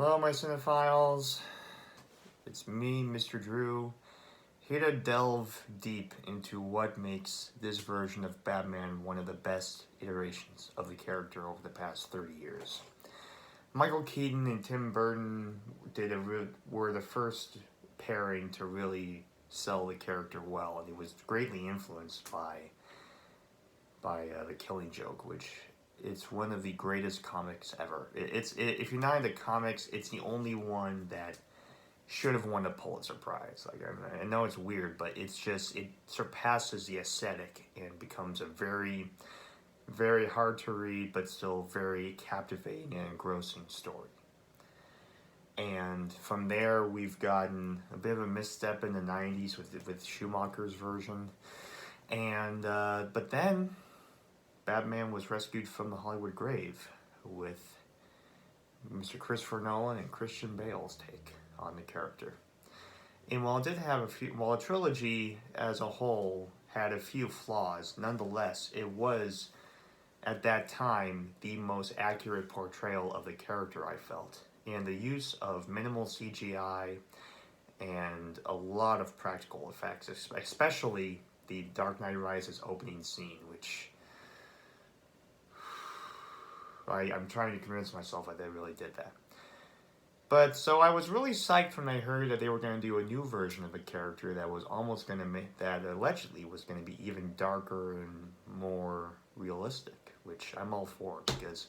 Hello, my cinephiles. It's me, Mr. Drew, here to delve deep into what makes this version of Batman one of the best iterations of the character over the past 30 years. Michael Keaton and Tim Burton were the first pairing to really sell the character well, and it was greatly influenced by The Killing Joke, which it's one of the greatest comics ever. If you're not into comics, it's the only one that should have won a Pulitzer Prize. Like I know it's weird, but it surpasses the aesthetic and becomes a very, very hard to read, but still very captivating and engrossing story. And from there, we've gotten a bit of a misstep in the '90s with Schumacher's version, and but then Batman was rescued from the Hollywood grave with Mr. Christopher Nolan and Christian Bale's take on the character. And while the trilogy as a whole had a few flaws, nonetheless, it was at that time the most accurate portrayal of the character, I felt. And the use of minimal CGI and a lot of practical effects, especially the Dark Knight Rises opening scene, which I'm trying to convince myself that they really did that. But so I was really psyched when I heard that they were going to do a new version of the character that was almost going to that allegedly was going to be even darker and more realistic, which I'm all for, because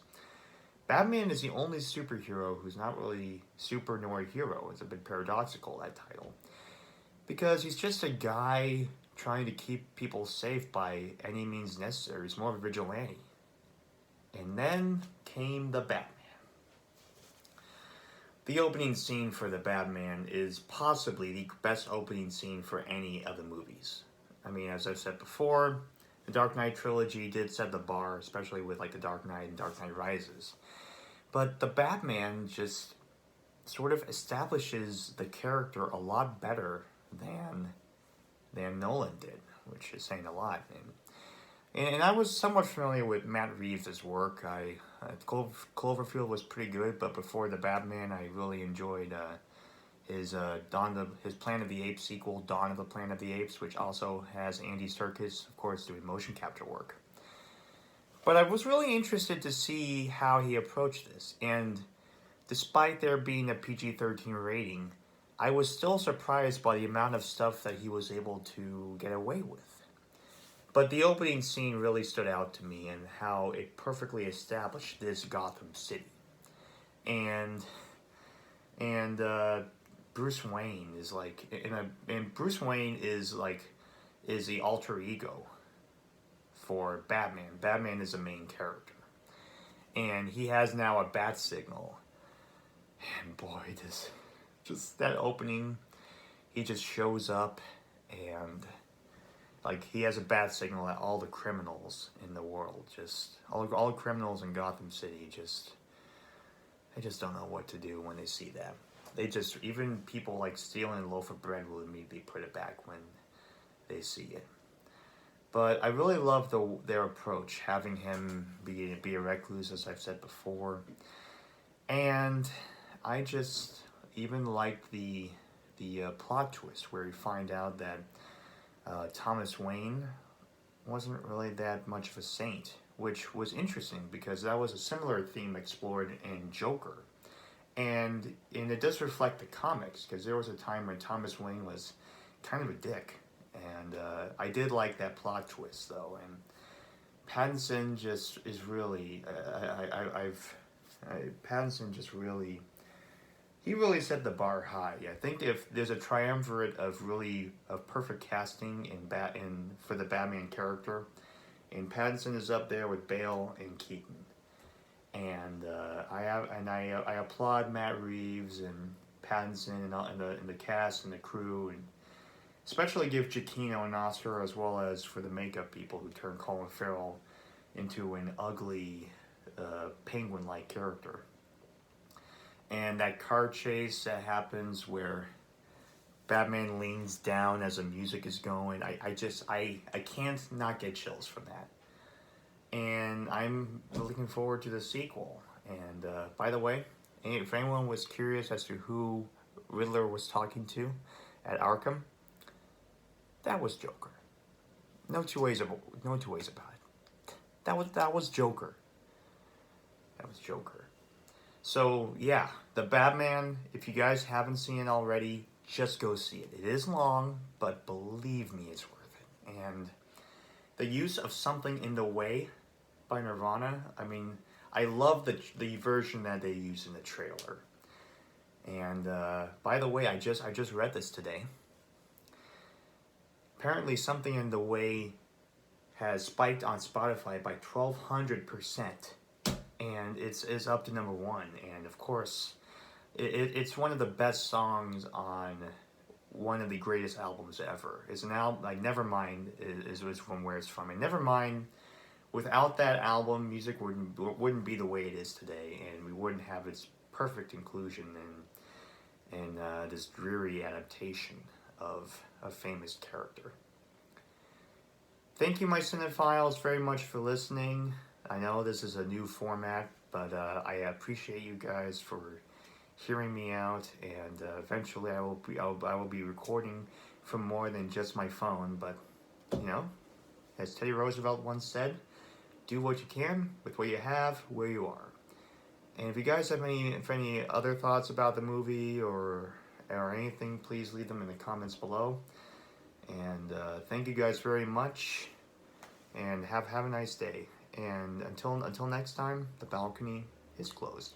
Batman is the only superhero who's not really super nor hero. It's a bit paradoxical, that title, because he's just a guy trying to keep people safe by any means necessary. He's more of a vigilante. And then came the Batman. The opening scene for the Batman is possibly the best opening scene for any of the movies. I mean, as I've said before, the Dark Knight trilogy did set the bar, especially with like the Dark Knight and Dark Knight Rises. But the Batman just sort of establishes the character a lot better than Nolan did, which is saying a lot. And I was somewhat familiar with Matt Reeves' work. Cloverfield was pretty good, but before the Batman, I really enjoyed his Planet of the Apes sequel, Dawn of the Planet of the Apes, which also has Andy Serkis, of course, doing motion capture work. But I was really interested to see how he approached this, and despite there being a PG-13 rating, I was still surprised by the amount of stuff that he was able to get away with. But the opening scene really stood out to me and how it perfectly established this Gotham City. And Bruce Wayne is like Bruce Wayne is the alter ego for Batman. Batman is the main character. And he has now a bat signal. And boy, just that opening, he just shows up and he has a bat signal at all the criminals in the world, just all the criminals in Gotham City, they just don't know what to do when they see that. Even people like stealing a loaf of bread will immediately put it back when they see it. But I really love their approach, having him be a recluse, as I've said before, and I just even liked the plot twist where you find out that Thomas Wayne wasn't really that much of a saint, which was interesting because that was a similar theme explored in Joker. And it does reflect the comics, because there was a time when Thomas Wayne was kind of a dick. And I did like that plot twist, though. And Pattinson just is really... Pattinson just really... He really set the bar high. I think if there's a triumvirate of perfect casting for the Batman character, and Pattinson is up there with Bale and Keaton, and I applaud Matt Reeves and Pattinson and the cast and the crew, and especially give Giacchino an Oscar, as well as for the makeup people who turned Colin Farrell into an ugly penguin-like character. And that car chase that happens where Batman leans down as the music is going, I can't not get chills from that. And I'm looking forward to the sequel. And by the way, And if anyone was curious as to who Riddler was talking to at Arkham, that was Joker. No two ways about it. That was Joker. That was Joker. So yeah, the Batman. If you guys haven't seen it already, just go see it. It is long, but believe me, it's worth it. And the use of Something in the Way by Nirvana. I mean, I love the version that they use in the trailer. And by the way, I just read this today. Apparently, Something in the Way has spiked on Spotify by 1,200%, and it's up to number one. And of course, it's one of the best songs on one of the greatest albums ever. It's an album like Nevermind is from where it's from, and Nevermind. Without that album, music wouldn't be the way it is today, and we wouldn't have its perfect inclusion in this dreary adaptation of a famous character. Thank you, my cinephiles, very much for listening. I know this is a new format, but I appreciate you guys for hearing me out, and eventually I will be recording from more than just my phone. But you know, as Teddy Roosevelt once said, do what you can with what you have, where you are. And if you guys have any other thoughts about the movie or anything, please leave them in the comments below. And thank you guys very much. And have a nice day. And until next time, the balcony is closed.